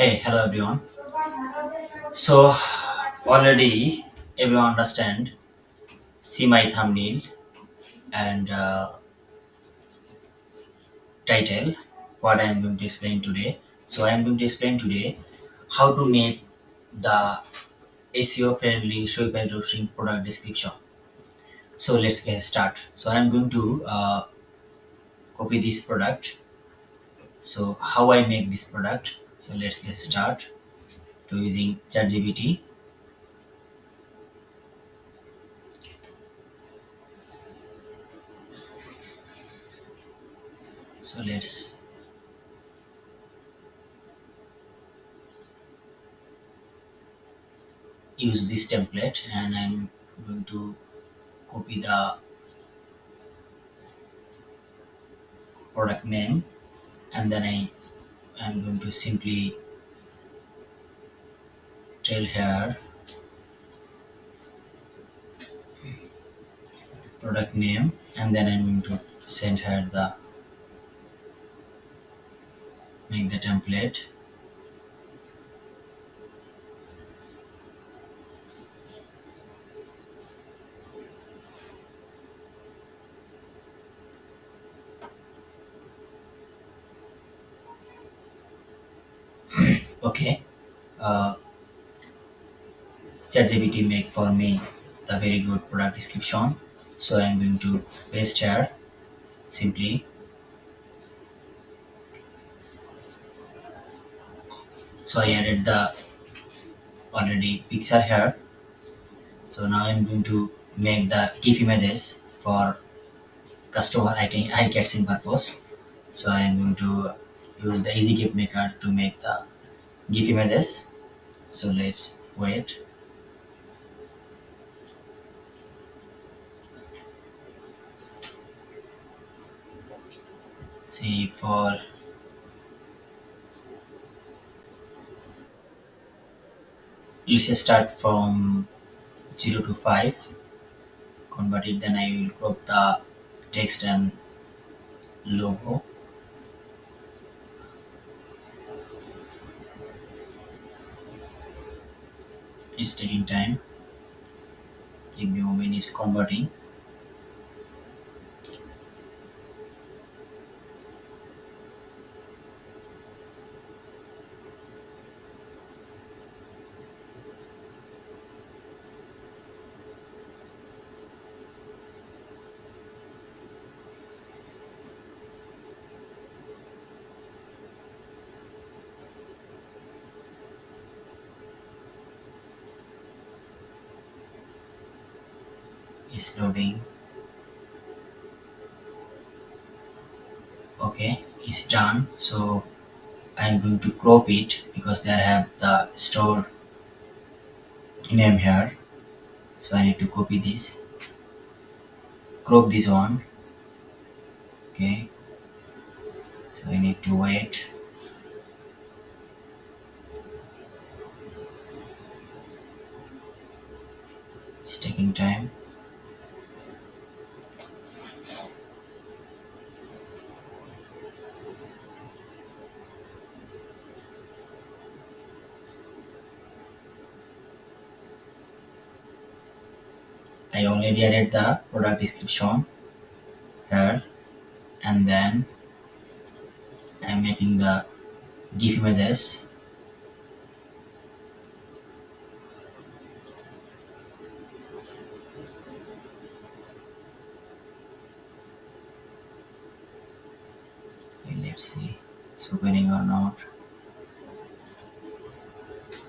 Hey, hello everyone. So already everyone understand, see my thumbnail and title what I am going to explain today. So I am going to explain today how to make the SEO friendly Shopify dropshipping product description. So let's get start. So I am going to copy this product. So how I make this product? So let's get start to using Chatgpt. So let's use this template and I'm going to copy the product name and then I am going to simply tell here product name and then I'm going to send her the make the template. Okay, uh, ChatGPT make for me the very good product description. So I'm going to paste here simply. So I added the already picture here. So now I'm going to make the GIF images for customer eye catching purpose. So I'm going to use the easy GIF maker to make the GIF images. So let's wait. See for you say start from 0 to 5, convert it, then I will crop the text and logo. It's taking time. Give me a moment, it's converting. It's loading. Okay, it's done. So I'm going to crop it because they have the store name here. So I need to copy this, crop this one. Okay, so I need to wait. It's taking time. I already added the product description here and then I'm making the GIF images. Okay, let's see it's opening or not.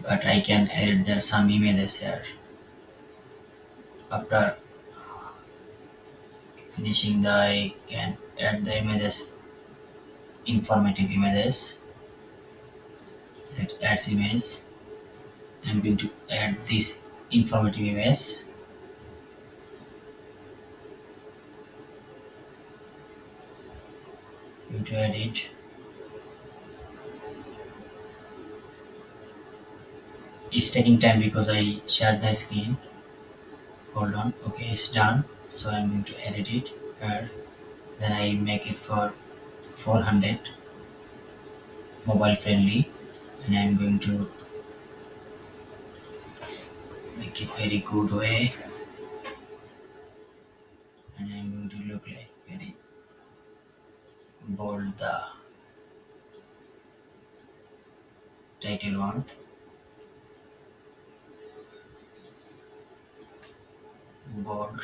But I can add there some images here. After finishing the I can add the images, informative images. That adds image. I'm going to add this informative image. Going to add it. It's taking time because I shared the screen. Hold on. Okay, it's done. So I'm going to edit it here. Then I make it for 400 mobile friendly and I'm going to make it very good way, and I'm going to look like very bold the title one, bold.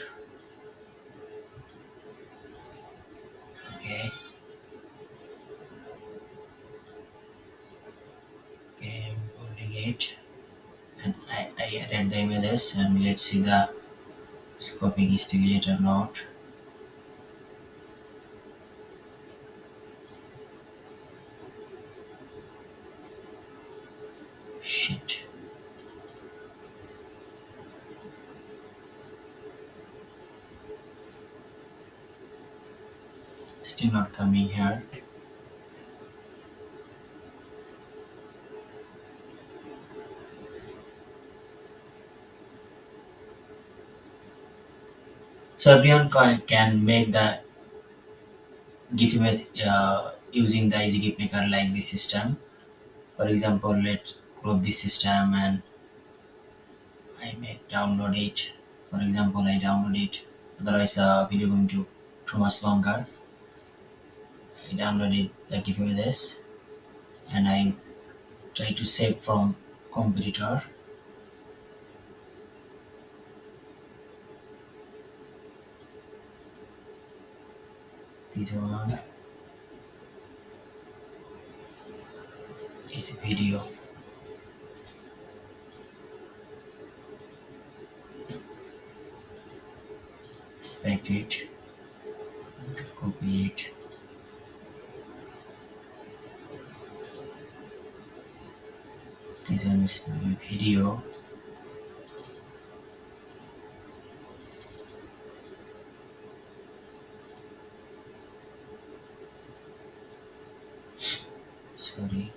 Okay, okay, I'm bolding it, and I added the images, and let's see the scoping is still yet or not. Shit, still not coming here. So everyone can make the GIF image using the easy GIF maker like this system. For example, let's crop this system and I may download it. For example, I download it. Otherwise, video going to too much longer. I downloaded the GIF images and I try to save from computer. This one is video. Select it, copy it. This one is my video. Sorry.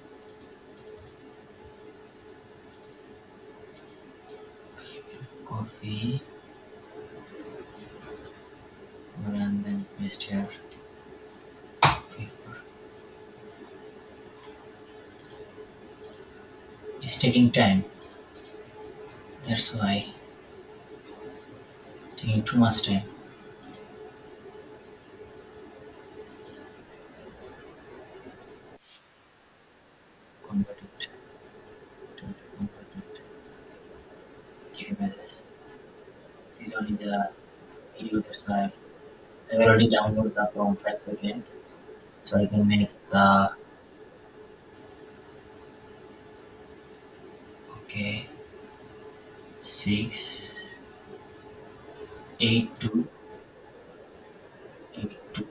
Copy and then paste here. Paper. It's taking time. That's why taking too much time. Convert it. Convert it. Give images. This one is a video. That's why I've already downloaded the from 5 seconds, so I can make the okay 6 8 2 8 2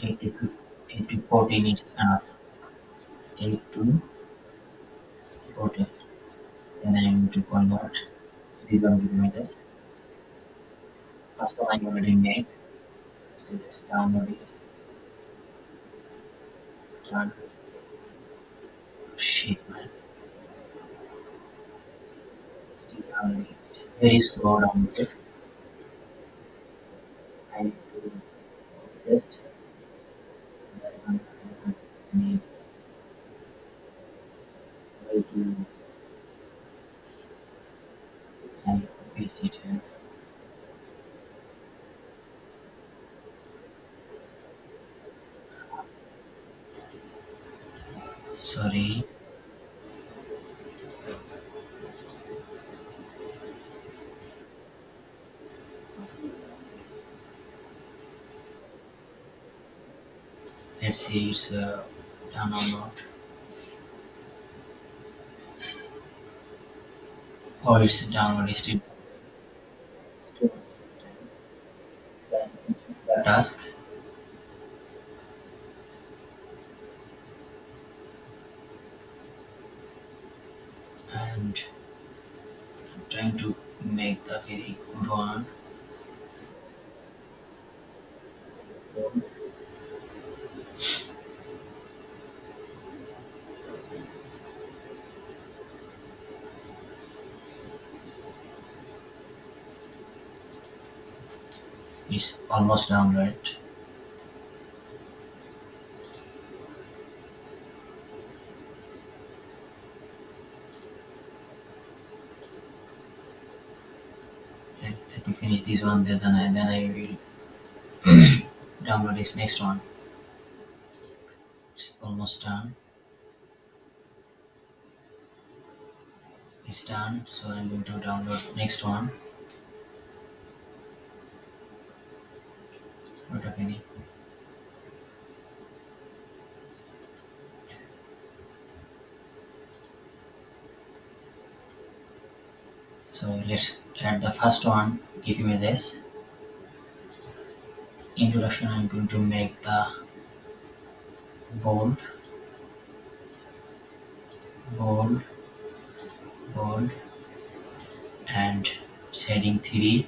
8 to 8 to 14 is enough. 8 to 14. Then I'm going to convert. This one will be this. First one I already made. So just download it. Start. Shit, man. Still downloading. It's very slow download. I need to test. I need way to paste it here. Sorry. Let's see it's down or not. Oh, it's download still. Still must take time. So I'm finishing the task and I'm trying to make the very good one. It's almost down, right? Let me finish this one. Then I will download this next one. It's almost done. It's done. So I'm going to download next one. Not of any. So let's add the first one. Give images. Introduction. I'm going to make the bold, bold, bold, and shading 3.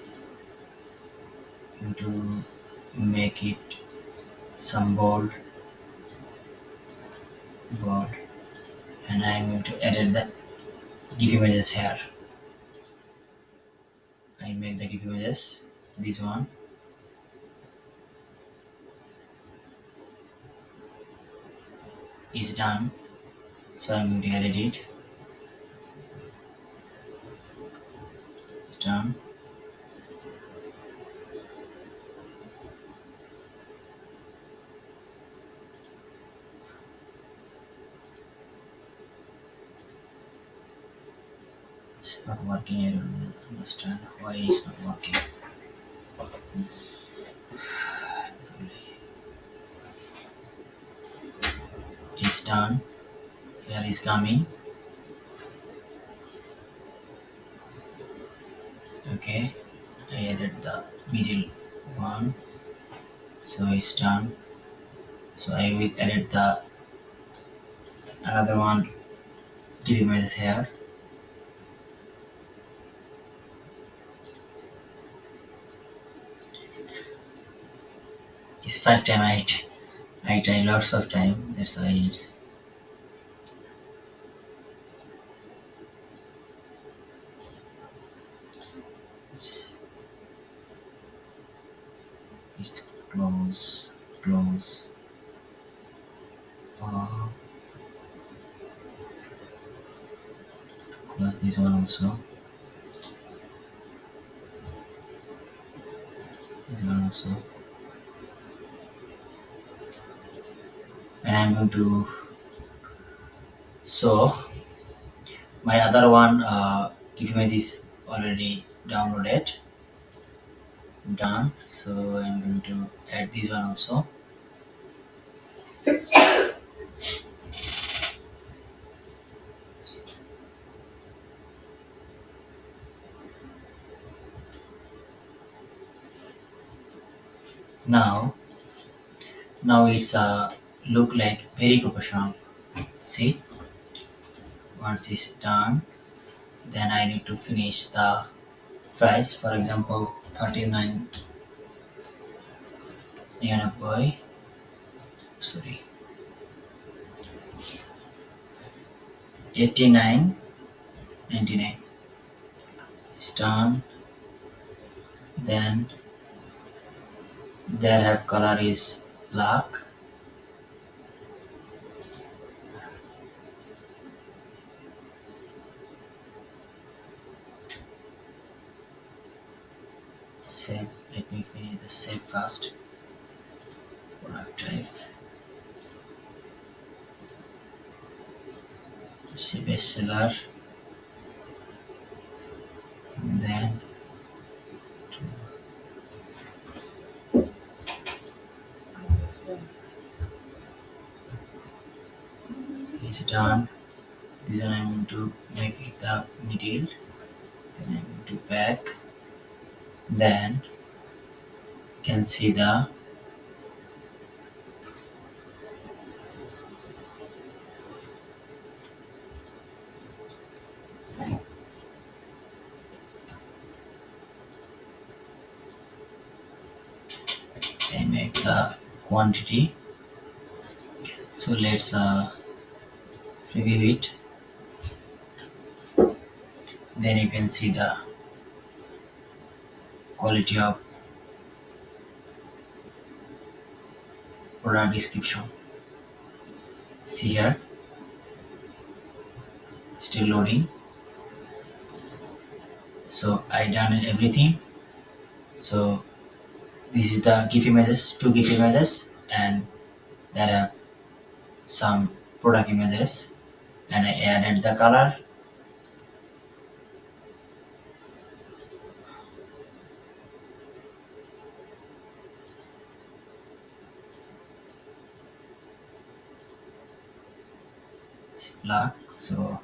Going to make it some bold, bold, and I'm going to edit the give images here. I make the give images. This one. Is done. So I'm going to edit it. It's done. It's not working. I don't understand why it's not working. It's done. Here is coming. Okay. I added the middle one. So it's done. So I will edit the another one. Give images here. It's 5 times. I try lots of time. That's why it's it's close, close. Uh, Close this one also. This one also. And I'm going to so my other one give image is already downloaded, done. So I'm going to add this one also. Now it's look like very professional. See, once it's done, then I need to finish the price. For example, 39.99. Sorry, 89.99. It's done. Then there have color is black. Save. Let me finish the save first. Product type. It's a bestseller. And then it's done. This one I'm going to make it the middle. Then I'm going to back. Then you can see the I make the quantity. So let's preview it. Then you can see the quality of product description. See here, still loading. So I done everything. So this is the GIF images, two GIF images, and there are some product images, and I added the color. It's black, so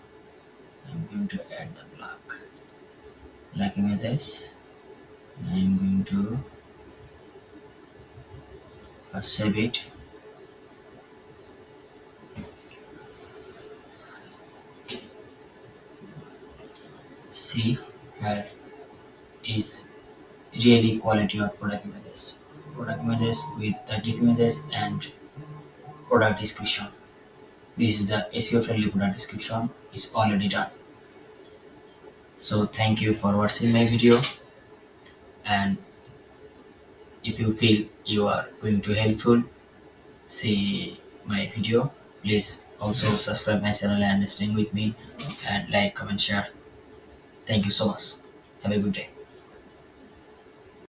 I'm going to add the black images. I'm going to save it. See, here is really quality of product images. Product images with the GIF images and product description. This is the SEO friendly product description is already done. So thank you for watching my video, and if you feel you are going to helpful see my video, please also subscribe my channel and stay with me and like, comment, share. Thank you so much. Have a good day.